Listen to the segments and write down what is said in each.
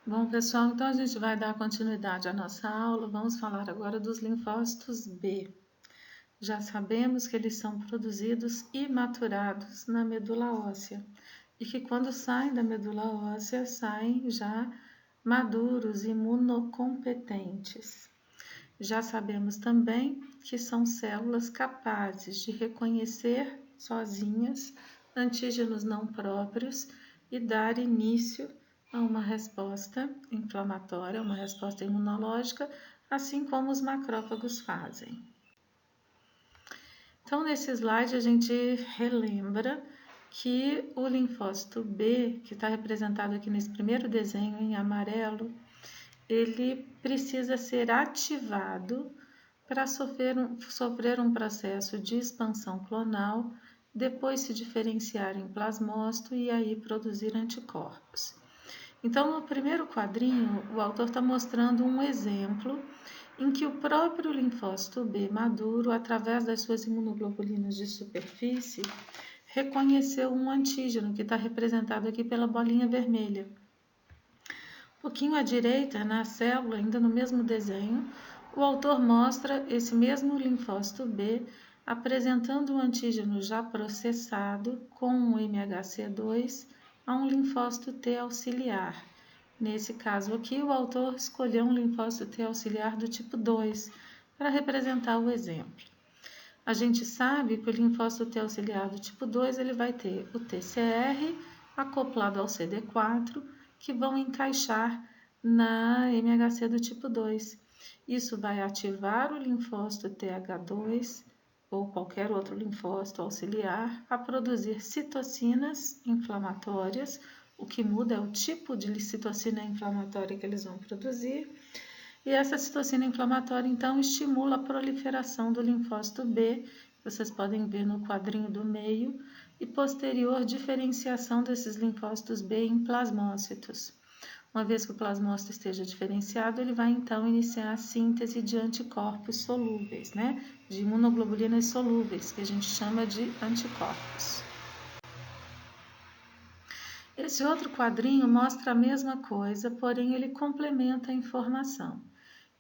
Bom, pessoal, então a gente vai dar continuidade à nossa aula. Vamos falar agora dos linfócitos B. Já sabemos que eles são produzidos e maturados na medula óssea e que quando saem da medula óssea, saem já maduros, imunocompetentes. Já sabemos também que são células capazes de reconhecer sozinhas antígenos não próprios e dar início a uma resposta inflamatória, uma resposta imunológica, assim como os macrófagos fazem. Então, nesse slide, a gente relembra que o linfócito B, que está representado aqui nesse primeiro desenho em amarelo, ele precisa ser ativado para sofrer um processo de expansão clonal, depois se diferenciar em plasmócito e aí produzir anticorpos. Então, no primeiro quadrinho, o autor está mostrando um exemplo em que o próprio linfócito B maduro, através das suas imunoglobulinas de superfície, reconheceu um antígeno que está representado aqui pela bolinha vermelha. Um pouquinho à direita, na célula, ainda no mesmo desenho, o autor mostra esse mesmo linfócito B apresentando o antígeno já processado com um MHC2 a um linfócito T auxiliar. Nesse caso aqui, o autor escolheu um linfócito T auxiliar do tipo 2 para representar o exemplo. A gente sabe que o linfócito T auxiliar do tipo 2 ele vai ter o TCR acoplado ao CD4, que vão encaixar na MHC do tipo 2. Isso vai ativar o linfócito TH2 ou qualquer outro linfócito auxiliar a produzir citocinas inflamatórias. O que muda é o tipo de citocina inflamatória que eles vão produzir. E essa citocina inflamatória, então, estimula a proliferação do linfócito B, vocês podem ver no quadrinho do meio, e posterior diferenciação desses linfócitos B em plasmócitos. Uma vez que o plasmócito esteja diferenciado, ele vai então iniciar a síntese de anticorpos solúveis, né? De imunoglobulinas solúveis, que a gente chama de anticorpos. Esse outro quadrinho mostra a mesma coisa, porém ele complementa a informação.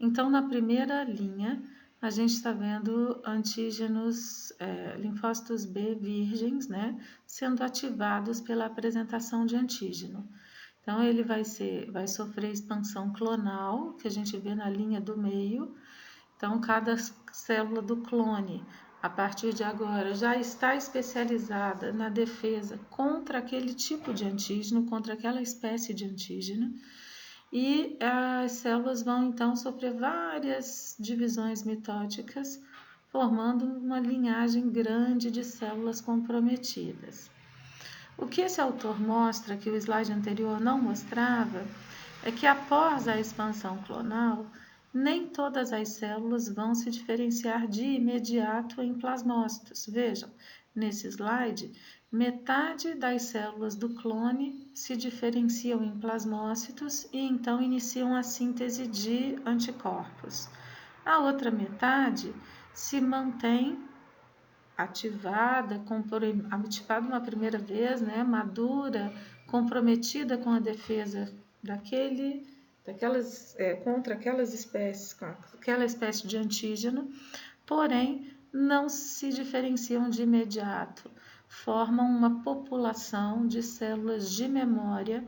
Então, na primeira linha, a gente está vendo antígenos, linfócitos B virgens, né, sendo ativados pela apresentação de antígeno. Então, ele vai sofrer expansão clonal, que a gente vê na linha do meio. Então, cada célula do clone, a partir de agora, já está especializada na defesa contra aquele tipo de antígeno, contra aquela espécie de antígeno. E as células vão então sofrer várias divisões mitóticas, formando uma linhagem grande de células comprometidas. O que esse autor mostra, que o slide anterior não mostrava, é que após a expansão clonal, nem todas as células vão se diferenciar de imediato em plasmócitos. Vejam, nesse slide, metade das células do clone se diferenciam em plasmócitos e então iniciam a síntese de anticorpos. A outra metade se mantém ativada uma primeira vez, né, madura, comprometida com a defesa contra aquelas espécies, aquela espécie de antígeno, porém não se diferenciam de imediato, formam uma população de células de memória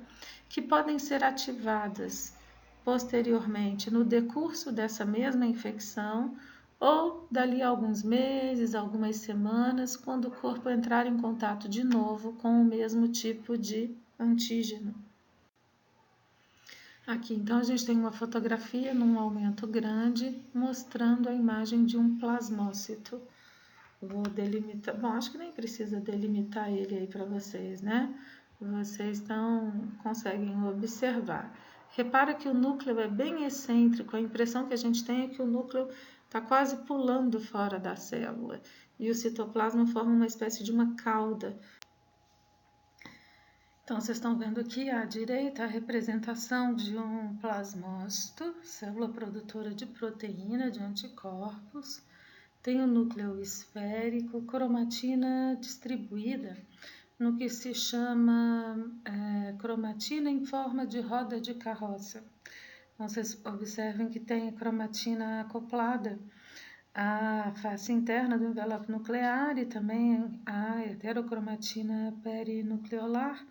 que podem ser ativadas posteriormente no decurso dessa mesma infecção ou dali a alguns meses, algumas semanas, quando o corpo entrar em contato de novo com o mesmo tipo de antígeno. Aqui, então, a gente tem uma fotografia num aumento grande, mostrando a imagem de um plasmócito. Vou delimitar, bom, acho que nem precisa delimitar ele aí para vocês, né? Vocês conseguem observar. Repara que o núcleo é bem excêntrico, a impressão que a gente tem é que o núcleo está quase pulando fora da célula e o citoplasma forma uma espécie de uma cauda. Então, vocês estão vendo aqui à direita a representação de um plasmócito, célula produtora de proteína, de anticorpos. Tem o núcleo esférico, cromatina distribuída no que se chama cromatina em forma de roda de carroça. Então, vocês observem que tem cromatina acoplada à face interna do envelope nuclear e também a heterocromatina perinucleolar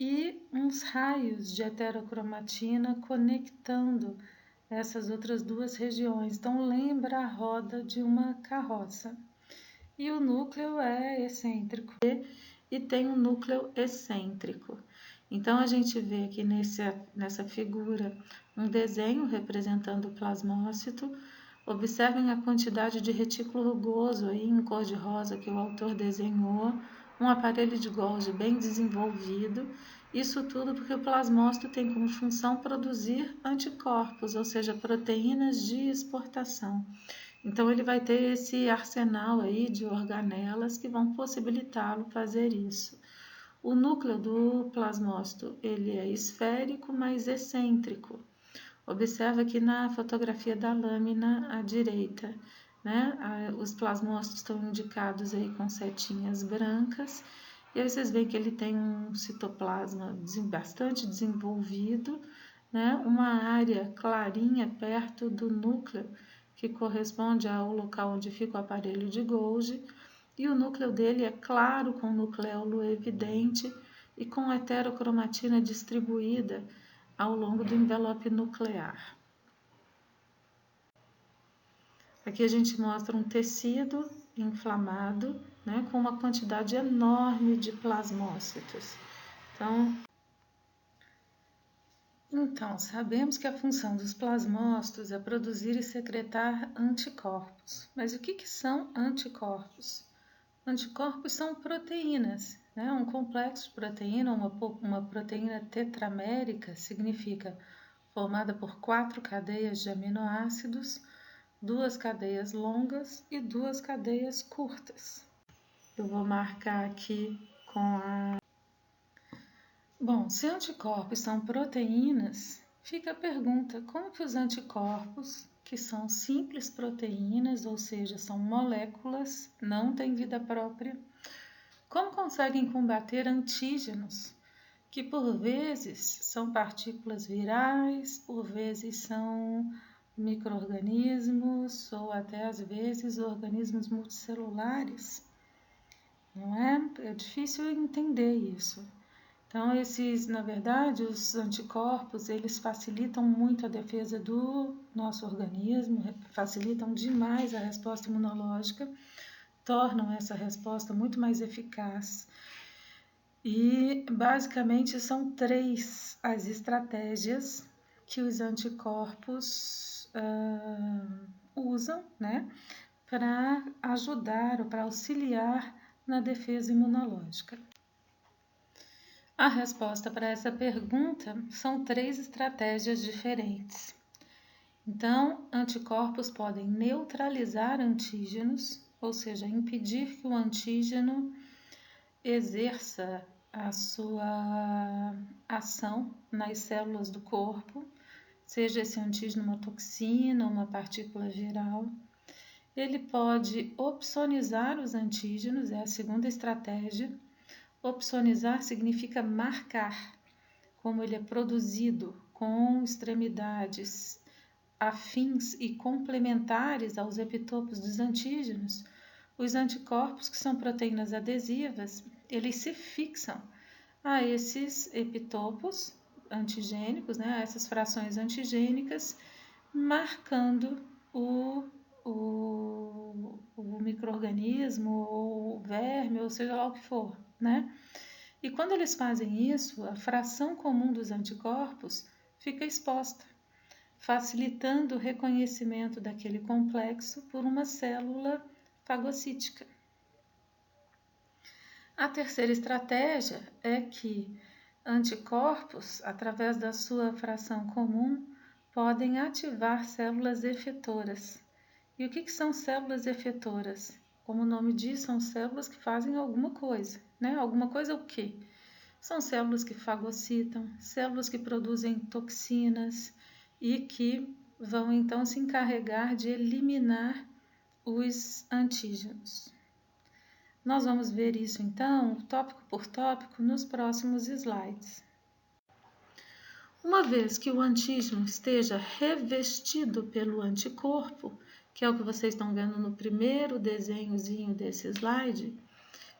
e uns raios de heterocromatina conectando essas outras duas regiões. Então, lembra a roda de uma carroça. E o núcleo é excêntrico e tem um núcleo excêntrico. Então, a gente vê aqui nessa figura um desenho representando o plasmócito. Observem a quantidade de retículo rugoso aí em cor de rosa que o autor desenhou, um aparelho de Golgi bem desenvolvido. Isso tudo porque o plasmócito tem como função produzir anticorpos, ou seja, proteínas de exportação. Então, ele vai ter esse arsenal aí de organelas que vão possibilitá-lo fazer isso. O núcleo do plasmócito, ele é esférico, mas excêntrico. Observa aqui na fotografia da lâmina à direita, né? Os plasmócitos estão indicados aí com setinhas brancas. E aí vocês veem que ele tem um citoplasma bastante desenvolvido, né? Uma área clarinha perto do núcleo, que corresponde ao local onde fica o aparelho de Golgi, e o núcleo dele é claro, com nucleolo evidente e com heterocromatina distribuída ao longo do envelope nuclear. Aqui a gente mostra um tecido inflamado, né, com uma quantidade enorme de plasmócitos. Então, sabemos que a função dos plasmócitos é produzir e secretar anticorpos. Mas o que são anticorpos? Anticorpos são proteínas, né? Um complexo de proteína, uma proteína tetramérica, significa formada por 4 cadeias de aminoácidos, 2 cadeias longas e 2 cadeias curtas. Eu vou marcar aqui com a... Bom, se anticorpos são proteínas, fica a pergunta, como que os anticorpos, que são simples proteínas, ou seja, são moléculas, não têm vida própria, como conseguem combater antígenos, que por vezes são partículas virais, por vezes são micro-organismos ou até às vezes organismos multicelulares? Não é? É difícil entender isso. Então, na verdade, os anticorpos, eles facilitam muito a defesa do nosso organismo, facilitam demais a resposta imunológica, tornam essa resposta muito mais eficaz. E, basicamente, são 3 as estratégias que os anticorpos usam, né, para ajudar ou para auxiliar na defesa imunológica. A resposta para essa pergunta são 3 estratégias diferentes. Então, anticorpos podem neutralizar antígenos, ou seja, impedir que o antígeno exerça a sua ação nas células do corpo, seja esse antígeno uma toxina, uma partícula viral. Ele pode opsonizar os antígenos, é a segunda estratégia. Opsonizar significa marcar como ele é produzido com extremidades afins e complementares aos epitopos dos antígenos. Os anticorpos, que são proteínas adesivas, eles se fixam a esses epitopos antigênicos, né, a essas frações antigênicas, marcando o micro-organismo, ou o verme, ou seja lá o que for, né? E quando eles fazem isso, a fração comum dos anticorpos fica exposta, facilitando o reconhecimento daquele complexo por uma célula fagocítica. A terceira estratégia é que anticorpos, através da sua fração comum, podem ativar células efetoras. E o que são células efetoras? Como o nome diz, são células que fazem alguma coisa, né? Alguma coisa o quê? São células que fagocitam, células que produzem toxinas e que vão então se encarregar de eliminar os antígenos. Nós vamos ver isso, então, tópico por tópico, nos próximos slides. Uma vez que o antígeno esteja revestido pelo anticorpo, que é o que vocês estão vendo no primeiro desenhozinho desse slide,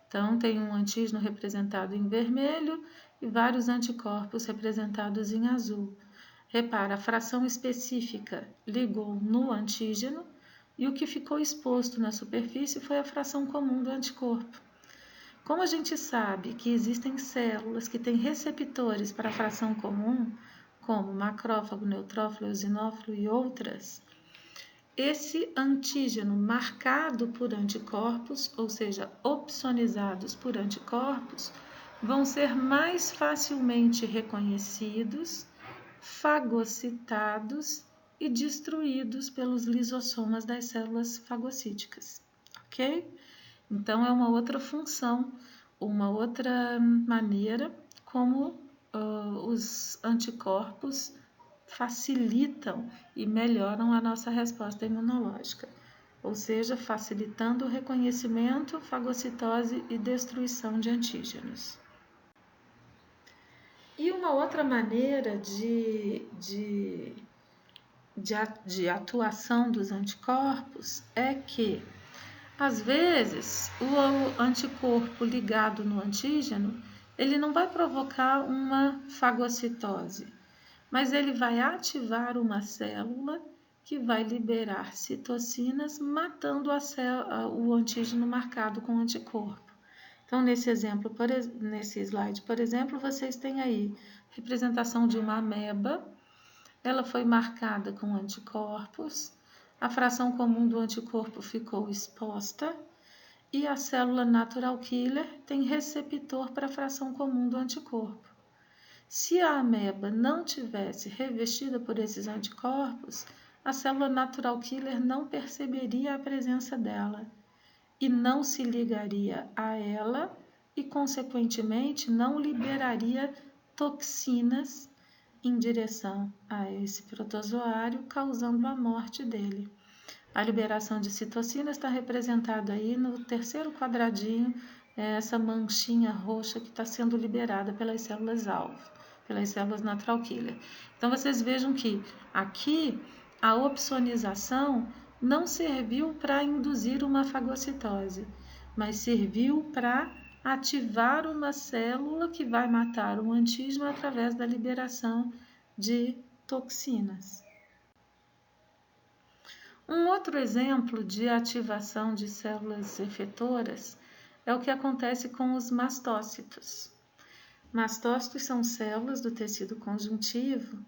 então tem um antígeno representado em vermelho e vários anticorpos representados em azul. Repara, a fração específica ligou no antígeno e o que ficou exposto na superfície foi a fração comum do anticorpo. Como a gente sabe que existem células que têm receptores para a fração comum, como macrófago, neutrófilo, eosinófilo e outras, esse antígeno marcado por anticorpos, ou seja, opsonizados por anticorpos, vão ser mais facilmente reconhecidos, fagocitados e destruídos pelos lisossomas das células fagocíticas, ok? Então, é uma outra função, uma outra maneira como os anticorpos facilitam e melhoram a nossa resposta imunológica, ou seja, facilitando o reconhecimento, fagocitose e destruição de antígenos. E uma outra maneira de atuação dos anticorpos é que, às vezes, o anticorpo ligado no antígeno, ele não vai provocar uma fagocitose, mas ele vai ativar uma célula que vai liberar citocinas, matando o antígeno marcado com anticorpo. Então, nesse slide, por exemplo, vocês têm aí representação de uma ameba. Ela foi marcada com anticorpos, a fração comum do anticorpo ficou exposta e a célula natural killer tem receptor para a fração comum do anticorpo. Se a ameba não tivesse revestida por esses anticorpos, a célula natural killer não perceberia a presença dela e não se ligaria a ela e, consequentemente, não liberaria toxinas em direção a esse protozoário, causando a morte dele. A liberação de citocinas está representada aí no terceiro quadradinho, essa manchinha roxa que está sendo liberada pelas células-alvo, pelas células natural killer. Então, vocês vejam que aqui a opsonização não serviu para induzir uma fagocitose, mas serviu para ativar uma célula que vai matar o antígeno através da liberação de toxinas. Um outro exemplo de ativação de células efetoras é o que acontece com os mastócitos. Mastócitos são células do tecido conjuntivo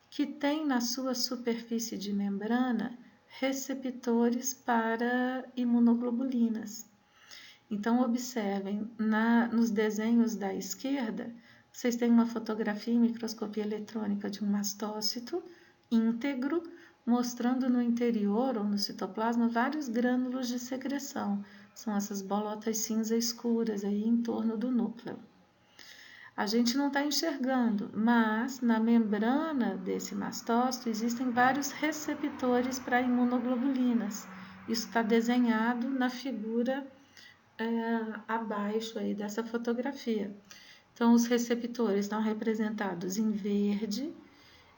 que têm na sua superfície de membrana receptores para imunoglobulinas. Então, observem, nos desenhos da esquerda, vocês têm uma fotografia em microscopia eletrônica de um mastócito íntegro, mostrando no interior ou no citoplasma vários grânulos de secreção. São essas bolotas cinza escuras aí em torno do núcleo. A gente não está enxergando, mas na membrana desse mastócito existem vários receptores para imunoglobulinas. Isso está desenhado na figura abaixo aí dessa fotografia. Então, os receptores estão representados em verde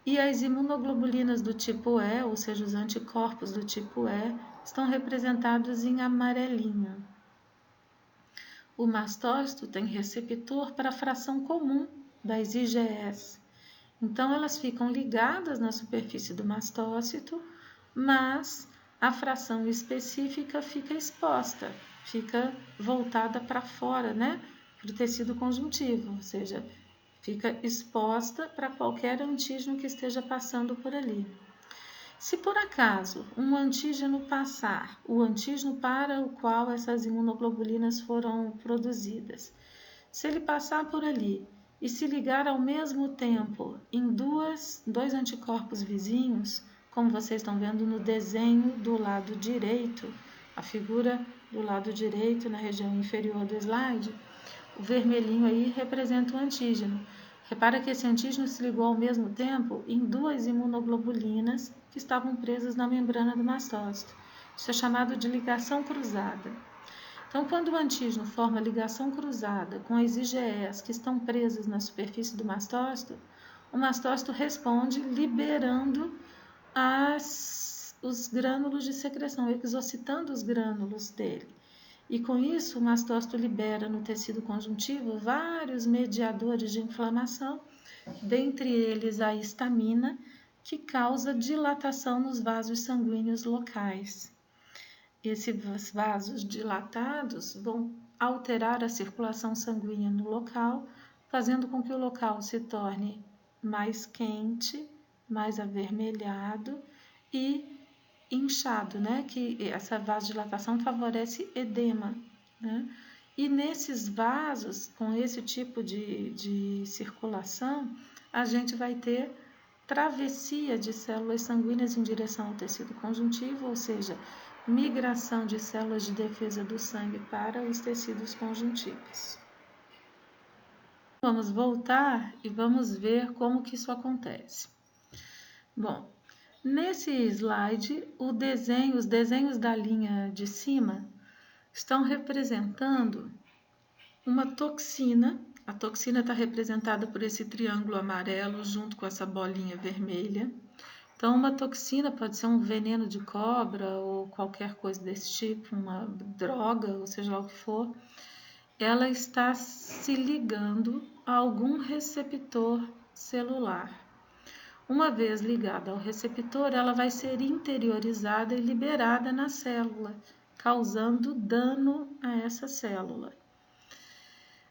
e as imunoglobulinas do tipo E, ou seja, os anticorpos do tipo E, estão representados em amarelinho. O mastócito tem receptor para a fração comum das IgS. Então, elas ficam ligadas na superfície do mastócito, mas a fração específica fica exposta, fica voltada para fora, né? Para o tecido conjuntivo, ou seja, fica exposta para qualquer antígeno que esteja passando por ali. Se por acaso um antígeno passar, o antígeno para o qual essas imunoglobulinas foram produzidas, se ele passar por ali e se ligar ao mesmo tempo em dois anticorpos vizinhos, como vocês estão vendo no desenho do lado direito, a figura do lado direito na região inferior do slide, o vermelhinho aí representa o antígeno. Repara que esse antígeno se ligou ao mesmo tempo em duas imunoglobulinas que estavam presas na membrana do mastócito. Isso é chamado de ligação cruzada. Então, quando o antígeno forma ligação cruzada com as IgEs que estão presas na superfície do mastócito, o mastócito responde liberando os grânulos de secreção, exocitando os grânulos dele. E com isso, o mastócito libera no tecido conjuntivo vários mediadores de inflamação, dentre eles a histamina, que causa dilatação nos vasos sanguíneos locais. Esses vasos dilatados vão alterar a circulação sanguínea no local, fazendo com que o local se torne mais quente, mais avermelhado e inchado, né? Que essa vasodilatação favorece edema, né? E nesses vasos, com esse tipo de circulação, a gente vai ter travessia de células sanguíneas em direção ao tecido conjuntivo, ou seja, migração de células de defesa do sangue para os tecidos conjuntivos. Vamos voltar e vamos ver como que isso acontece. Bom, nesse slide, os desenhos da linha de cima estão representando uma toxina. A toxina está representada por esse triângulo amarelo junto com essa bolinha vermelha. Então, uma toxina pode ser um veneno de cobra ou qualquer coisa desse tipo, uma droga, ou seja lá o que for. Ela está se ligando a algum receptor celular. Uma vez ligada ao receptor, ela vai ser interiorizada e liberada na célula, causando dano a essa célula.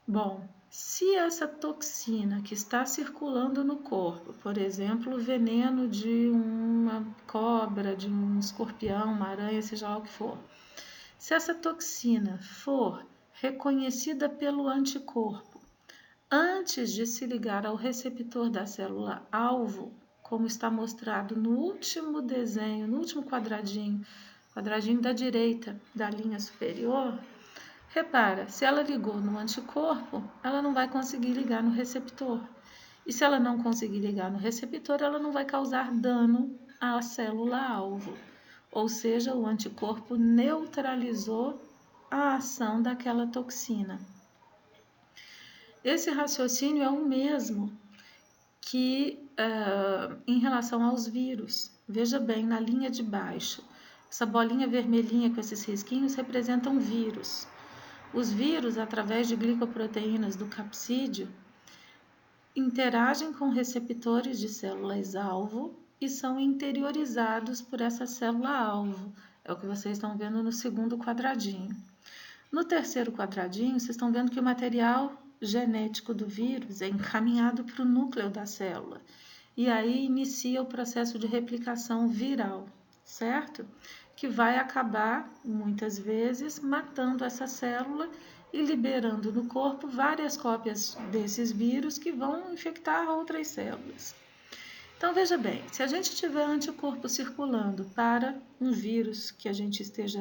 Bom, se essa toxina que está circulando no corpo, por exemplo, o veneno de uma cobra, de um escorpião, uma aranha, seja lá o que for, se essa toxina for reconhecida pelo anticorpo antes de se ligar ao receptor da célula alvo, como está mostrado no último desenho, no último quadradinho da direita da linha superior, repara, se ela ligou no anticorpo, ela não vai conseguir ligar no receptor. E se ela não conseguir ligar no receptor, ela não vai causar dano à célula-alvo. Ou seja, o anticorpo neutralizou a ação daquela toxina. Esse raciocínio é o mesmo que em relação aos vírus. Veja bem, na linha de baixo, essa bolinha vermelhinha com esses risquinhos representam vírus. Os vírus, através de glicoproteínas do capsídeo, interagem com receptores de células-alvo e são interiorizados por essa célula-alvo. É o que vocês estão vendo no segundo quadradinho. No terceiro quadradinho, vocês estão vendo que o material genético do vírus é encaminhado para o núcleo da célula. E aí inicia o processo de replicação viral, certo? Que vai acabar, muitas vezes, matando essa célula e liberando no corpo várias cópias desses vírus que vão infectar outras células. Então, veja bem, se a gente tiver anticorpo circulando para um vírus que a gente esteja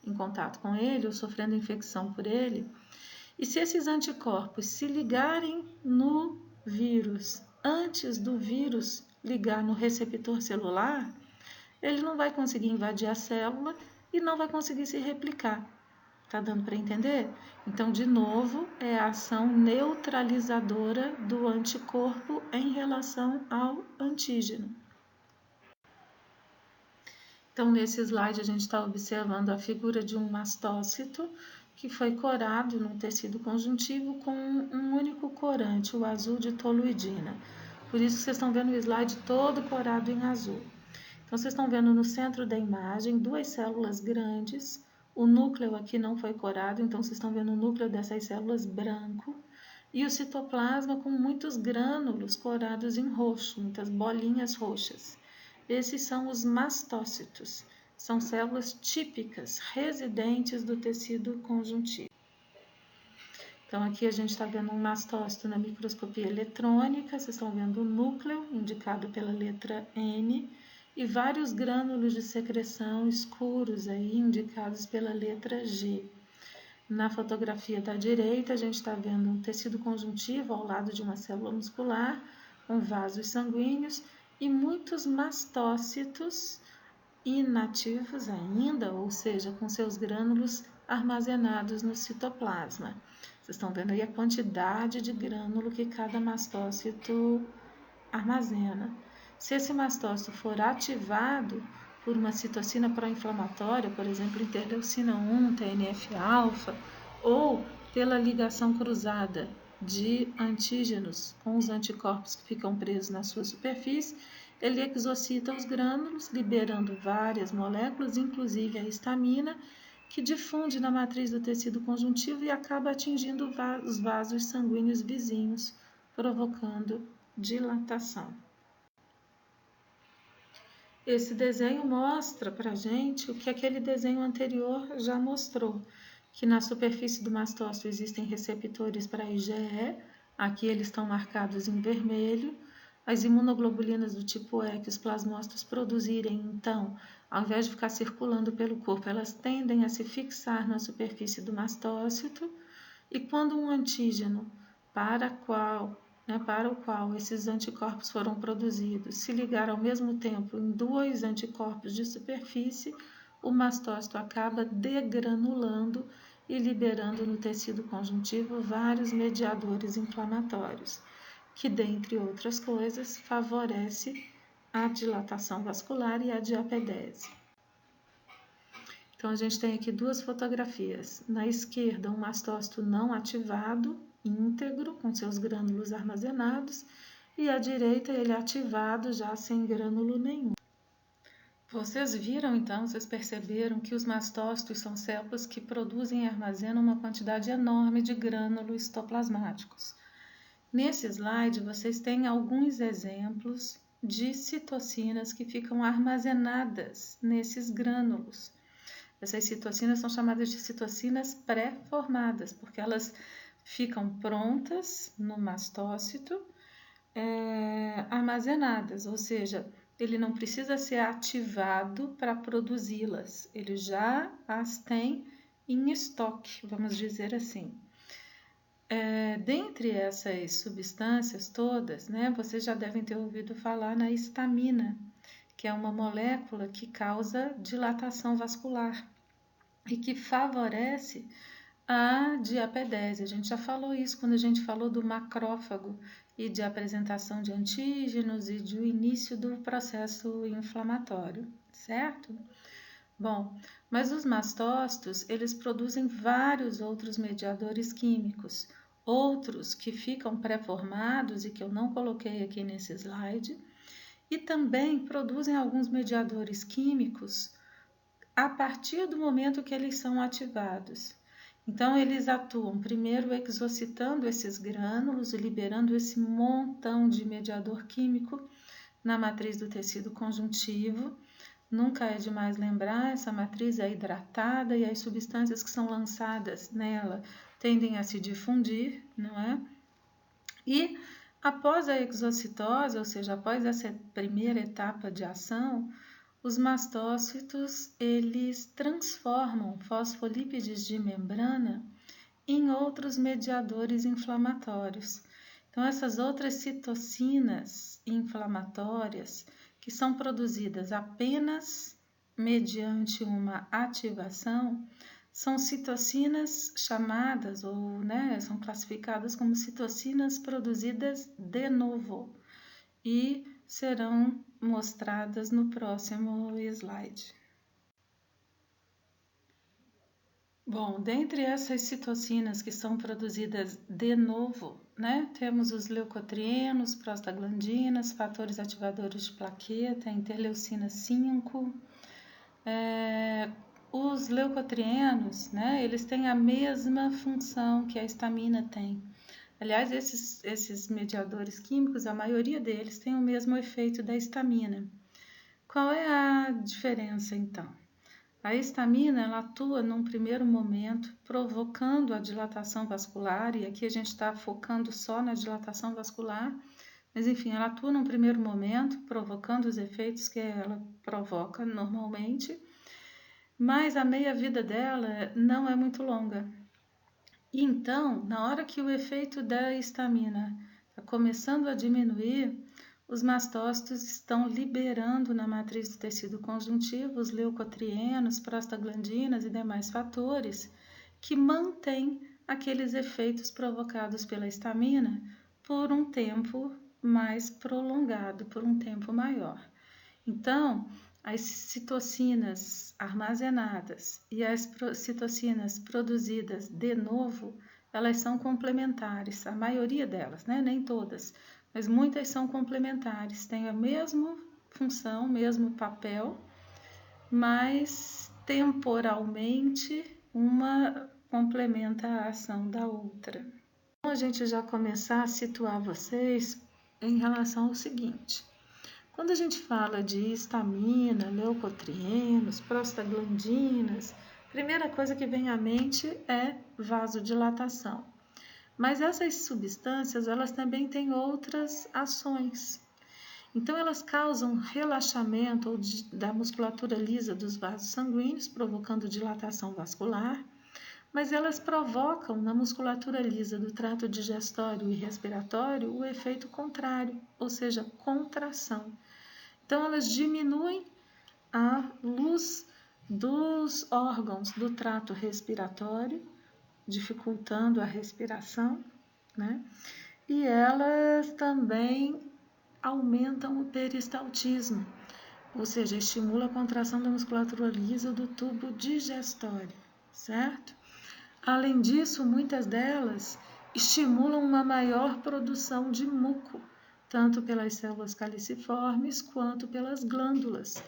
em contato com ele ou sofrendo infecção por ele, e se esses anticorpos se ligarem no vírus antes do vírus ligar no receptor celular, ele não vai conseguir invadir a célula e não vai conseguir se replicar. Tá dando para entender? Então, de novo, é a ação neutralizadora do anticorpo em relação ao antígeno. Então, nesse slide, a gente está observando a figura de um mastócito que foi corado no tecido conjuntivo com um único corante, o azul de toluidina. Por isso, vocês estão vendo o slide todo corado em azul. Então, vocês estão vendo no centro da imagem duas células grandes. O núcleo aqui não foi corado, então vocês estão vendo o núcleo dessas células branco. E o citoplasma com muitos grânulos corados em roxo, muitas bolinhas roxas. Esses são os mastócitos. São células típicas, residentes do tecido conjuntivo. Então, aqui a gente está vendo um mastócito na microscopia eletrônica. Vocês estão vendo o núcleo, indicado pela letra N, e vários grânulos de secreção escuros aí, indicados pela letra G. Na fotografia da direita, a gente está vendo um tecido conjuntivo ao lado de uma célula muscular, com vasos sanguíneos e muitos mastócitos inativos ainda, ou seja, com seus grânulos armazenados no citoplasma. Vocês estão vendo aí a quantidade de grânulo que cada mastócito armazena. Se esse mastócito for ativado por uma citocina pró-inflamatória, por exemplo, interleucina 1, TNF-alfa, ou pela ligação cruzada de antígenos com os anticorpos que ficam presos na sua superfície, ele exocita os grânulos, liberando várias moléculas, inclusive a histamina, que difunde na matriz do tecido conjuntivo e acaba atingindo os vasos sanguíneos vizinhos, provocando dilatação. Esse desenho mostra para a gente o que aquele desenho anterior já mostrou, que na superfície do mastócito existem receptores para IgE, aqui eles estão marcados em vermelho. As imunoglobulinas do tipo E que os plasmócitos produzirem, então, ao invés de ficar circulando pelo corpo, elas tendem a se fixar na superfície do mastócito, e quando um antígeno para o qual esses anticorpos foram produzidos se ligar ao mesmo tempo em dois anticorpos de superfície, o mastócito acaba degranulando e liberando no tecido conjuntivo vários mediadores inflamatórios, que, dentre outras coisas, favorece a dilatação vascular e a diapedese. Então, a gente tem aqui duas fotografias. Na esquerda, um mastócito não ativado, íntegro, com seus grânulos armazenados, e à direita, ele ativado, já sem grânulo nenhum. Vocês viram, então, vocês perceberam que os mastócitos são células que produzem e armazenam uma quantidade enorme de grânulos citoplasmáticos. Nesse slide, vocês têm alguns exemplos de citocinas que ficam armazenadas nesses grânulos. Essas citocinas são chamadas de citocinas pré-formadas, porque elas ficam prontas no mastócito, armazenadas, ou seja, ele não precisa ser ativado para produzi-las, ele já as tem em estoque, vamos dizer assim. Dentre essas substâncias todas, vocês já devem ter ouvido falar na histamina, que é uma molécula que causa dilatação vascular e que favorece a diapedese. A gente já falou isso quando a gente falou do macrófago e de apresentação de antígenos e do início do processo inflamatório, certo? Bom, mas os mastócitos, eles produzem vários outros mediadores químicos, outros que ficam pré-formados e que eu não coloquei aqui nesse slide, e também produzem alguns mediadores químicos a partir do momento que eles são ativados. Então, eles atuam primeiro exocitando esses grânulos e liberando esse montão de mediador químico na matriz do tecido conjuntivo. Nunca é demais lembrar, essa matriz é hidratada e as substâncias que são lançadas nela tendem a se difundir, não é? E após a exocitose, ou seja, após essa primeira etapa de ação, os mastócitos, eles transformam fosfolípides de membrana em outros mediadores inflamatórios. Então, essas outras citocinas inflamatórias, que são produzidas apenas mediante uma ativação, são citocinas chamadas, ou são classificadas como citocinas produzidas de novo, e serão mostradas no próximo slide. Bom, dentre essas citocinas que são produzidas de novo, temos os leucotrienos, prostaglandinas, fatores ativadores de plaqueta, interleucina 5. Os leucotrienos, eles têm a mesma função que a histamina tem. Aliás, esses mediadores químicos, a maioria deles tem o mesmo efeito da histamina. Qual é a diferença, então? A histamina, ela atua num primeiro momento provocando a dilatação vascular, e aqui a gente está focando só na dilatação vascular, mas enfim, ela atua num primeiro momento provocando os efeitos que ela provoca normalmente, mas a meia-vida dela não é muito longa. E então, na hora que o efeito da histamina está começando a diminuir, os mastócitos estão liberando na matriz do tecido conjuntivo os leucotrienos, prostaglandinas e demais fatores que mantêm aqueles efeitos provocados pela histamina por um tempo mais prolongado, por um tempo maior. Então, as citocinas armazenadas e as citocinas produzidas de novo, elas são complementares, a maioria delas, né? Nem todas, mas muitas são complementares, têm a mesma função, mesmo papel, mas temporalmente uma complementa a ação da outra. Então, a gente já começar a situar vocês em relação ao seguinte: quando a gente fala de histamina, leucotrienos, prostaglandinas, a primeira coisa que vem à mente é vasodilatação. Mas essas substâncias, elas também têm outras ações. Então, elas causam relaxamento da musculatura lisa dos vasos sanguíneos, provocando dilatação vascular, mas elas provocam na musculatura lisa do trato digestório e respiratório o efeito contrário, ou seja, contração. Então, elas diminuem a luz dos órgãos do trato respiratório, dificultando a respiração, né? E elas também aumentam o peristaltismo, ou seja, estimula a contração da musculatura lisa do tubo digestório, certo? Além disso, muitas delas estimulam uma maior produção de muco, tanto pelas células caliciformes quanto pelas glândulas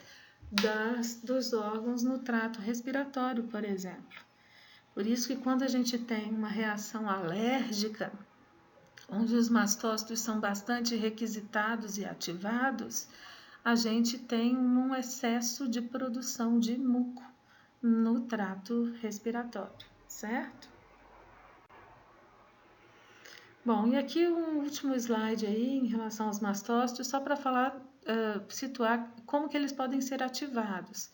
dos órgãos no trato respiratório, por exemplo. Por isso que quando a gente tem uma reação alérgica, onde os mastócitos são bastante requisitados e ativados, a gente tem um excesso de produção de muco no trato respiratório, certo? Bom, e aqui um último slide aí em relação aos mastócitos, só para falar, situar como que eles podem ser ativados.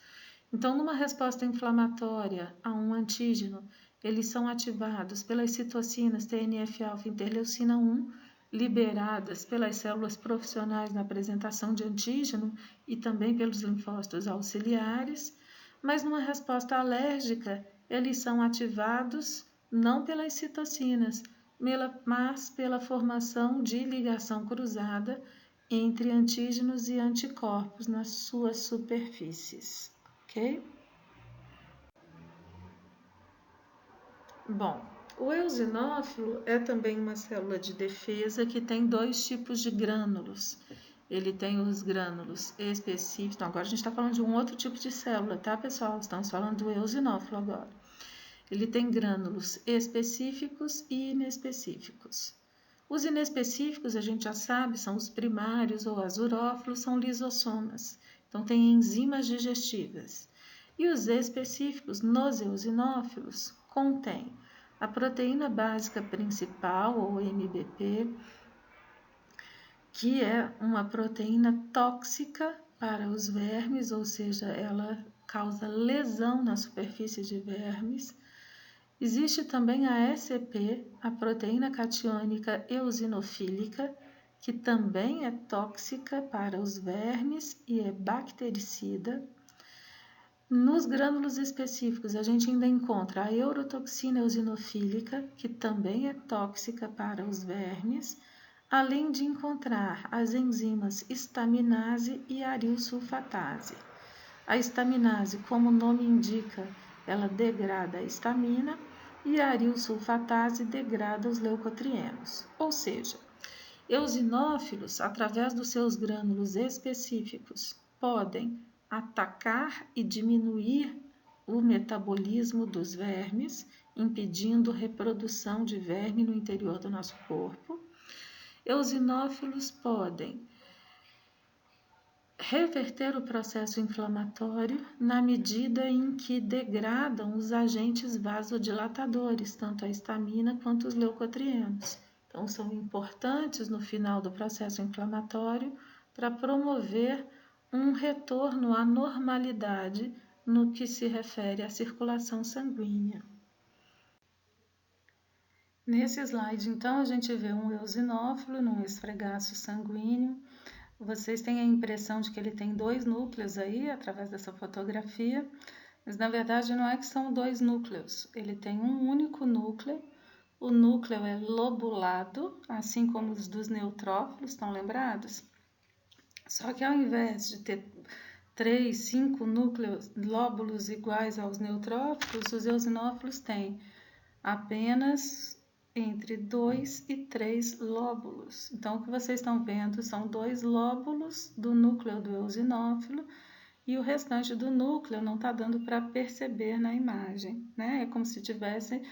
Então, numa resposta inflamatória a um antígeno, eles são ativados pelas citocinas TNF-alfa e interleucina 1, liberadas pelas células profissionais na apresentação de antígeno e também pelos linfócitos auxiliares, mas numa resposta alérgica, eles são ativados não pelas citocinas, mas pela formação de ligação cruzada entre antígenos e anticorpos nas suas superfícies. Ok? Bom, o eosinófilo é também uma célula de defesa que tem dois tipos de grânulos. Ele tem os grânulos específicos. Então, agora a gente está falando de um outro tipo de célula, tá, pessoal? Estamos falando do eosinófilo agora. Ele tem grânulos específicos e inespecíficos. Os inespecíficos, a gente já sabe, são os primários ou azurófilos, são lisossomas. Então, tem enzimas digestivas. E os específicos, nos eosinófilos, contém a proteína básica principal, ou MBP, que é uma proteína tóxica para os vermes, ou seja, ela causa lesão na superfície de vermes. Existe também a ECP, a proteína catiônica eosinofílica, que também é tóxica para os vermes e é bactericida. Nos grânulos específicos, a gente ainda encontra a eurotoxina eosinofílica, que também é tóxica para os vermes, além de encontrar as enzimas estaminase e arilsulfatase. A estaminase, como o nome indica, ela degrada a histamina e a arilsulfatase degrada os leucotrienos. Ou seja, eosinófilos, através dos seus grânulos específicos, podem atacar e diminuir o metabolismo dos vermes, impedindo reprodução de verme no interior do nosso corpo. Eosinófilos podem reverter o processo inflamatório na medida em que degradam os agentes vasodilatadores, tanto a histamina quanto os leucotrienos. Então, são importantes no final do processo inflamatório para promover um retorno à normalidade no que se refere à circulação sanguínea. Nesse slide, então, a gente vê um eosinófilo num esfregaço sanguíneo. vocês têm a impressão de que ele tem 2 núcleos aí, através dessa fotografia, mas na verdade não é que são 2 núcleos, ele tem um único núcleo. O núcleo é lobulado, assim como os dos neutrófilos, estão lembrados? Só que ao invés de ter 3, 5 lóbulos iguais aos neutrófilos, os eosinófilos têm apenas entre 2 e 3 lóbulos. Então, o que vocês estão vendo são 2 lóbulos do núcleo do eosinófilo e o restante do núcleo não está dando para perceber na imagem, né? É como se tivesse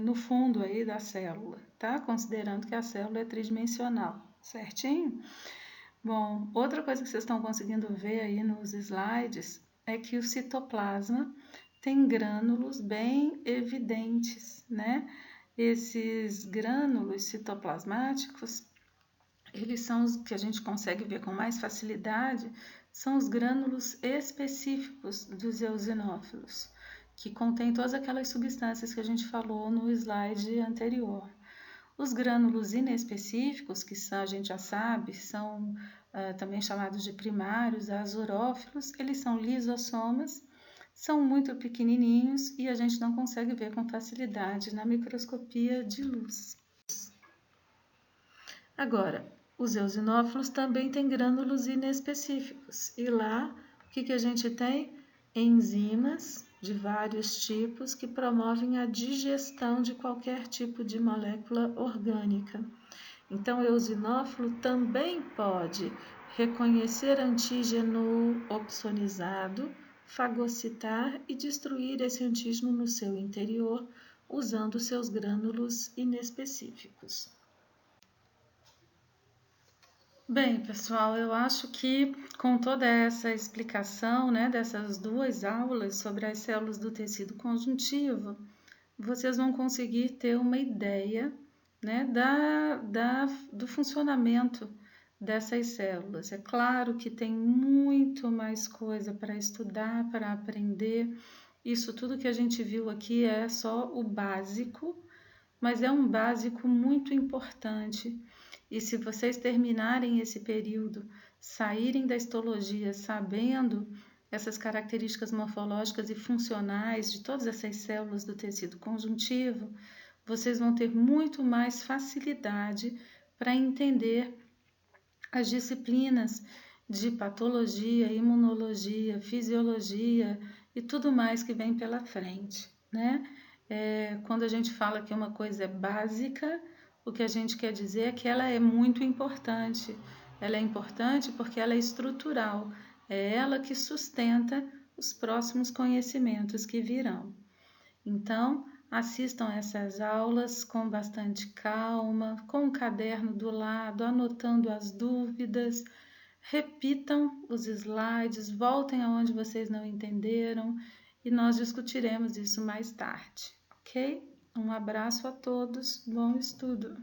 no fundo aí da célula, tá? Considerando que a célula é tridimensional, certinho? Bom, outra coisa que vocês estão conseguindo ver aí nos slides é que o citoplasma tem grânulos bem evidentes, né? Esses grânulos citoplasmáticos, eles são os que a gente consegue ver com mais facilidade, são os grânulos específicos dos eosinófilos, que contém todas aquelas substâncias que a gente falou no slide anterior. Os grânulos inespecíficos, que a gente já sabe, são também chamados de primários, azurófilos, eles são lisossomas, são muito pequenininhos e a gente não consegue ver com facilidade na microscopia de luz. Agora, os eosinófilos também têm grânulos inespecíficos e lá o que a gente tem? Enzimas de vários tipos que promovem a digestão de qualquer tipo de molécula orgânica. Então, o eosinófilo também pode reconhecer antígeno opsonizado, fagocitar e destruir esse antígeno no seu interior, usando seus grânulos inespecíficos. Bem, pessoal, eu acho que com toda essa explicação, né, dessas 2 aulas sobre as células do tecido conjuntivo, vocês vão conseguir ter uma ideia, né, do funcionamento dessas células. É claro que tem muito mais coisa para estudar, para aprender. Isso tudo que a gente viu aqui é só o básico, mas é um básico muito importante. E se vocês terminarem esse período, saírem da histologia sabendo essas características morfológicas e funcionais de todas essas células do tecido conjuntivo, vocês vão ter muito mais facilidade para entender as disciplinas de patologia, imunologia, fisiologia e tudo mais que vem pela frente, né? Quando a gente fala que uma coisa é básica, o que a gente quer dizer é que ela é muito importante. Ela é importante porque ela é estrutural, é ela que sustenta os próximos conhecimentos que virão. Então, assistam essas aulas com bastante calma, com o caderno do lado, anotando as dúvidas, repitam os slides, voltem aonde vocês não entenderam e nós discutiremos isso mais tarde, ok? Um abraço a todos, bom estudo!